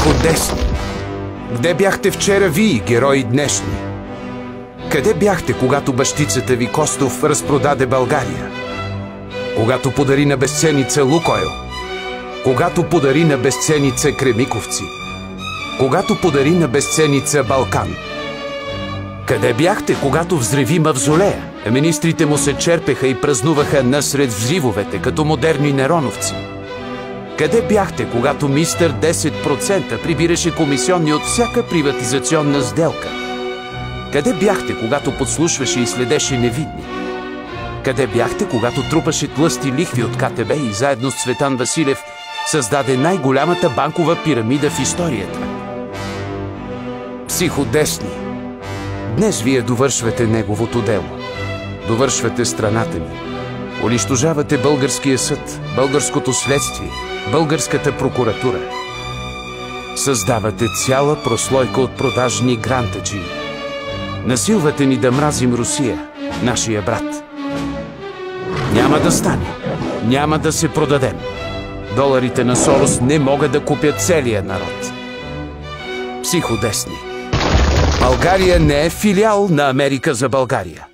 Психодесни! Где бяхте вчера вие, герои днешни? Къде бяхте, когато бащицата ви Костов разпродаде България? Когато подари на безценица Лукойл? Когато подари на безценица Кремиковци? Когато подари на безценица Балкан? Къде бяхте, когато взриви мавзолея? Министрите му се черпеха и празнуваха насред взривовете, като модерни нероновци. Къде бяхте, когато мистър 10% прибираше комисионни от всяка приватизационна сделка? Къде бяхте, когато подслушваше и следеше невидни? Къде бяхте, когато трупаше тлъсти лихви от КТБ и заедно с Цветан Василев създаде най-голямата банкова пирамида в историята? Психодесни! Днес вие довършвате неговото дело. Довършвате страната ни. Унищожавате българския съд, българското следствие, българската прокуратура. Създавате цяла прослойка от продажни грантаджи. Насилвате ни да мразим Русия, нашия брат. Няма да стане. Няма да се продадем. Доларите на Сорос не могат да купят целия народ. Психодесни! България не е филиал на Америка за България.